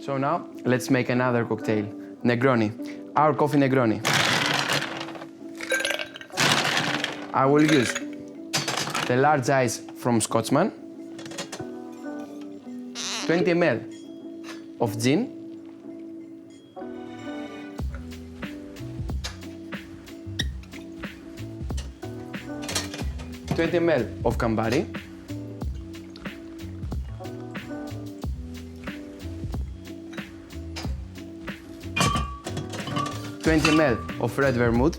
So now, let's make another cocktail. Negroni, our coffee Negroni. I will use the large ice from Scotsman, 20 ml of gin, 20 ml of Campari, $20 ml of red vermouth,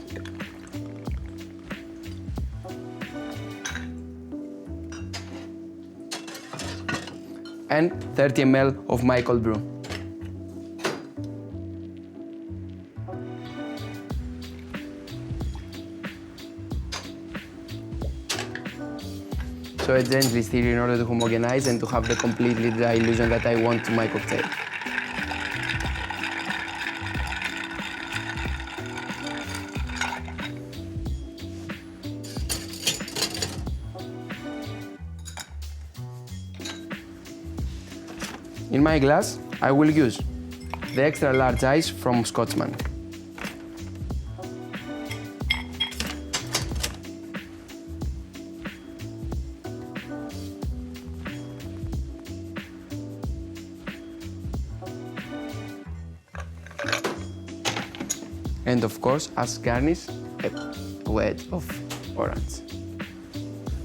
and 30 ml of my cold brew. So I gently stir in order to homogenize and to have the completely dry illusion that I want to my cocktail. In my glass, I will use the extra large ice from Scotsman. And of course, as garnish, a wedge of orange.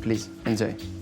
Please enjoy.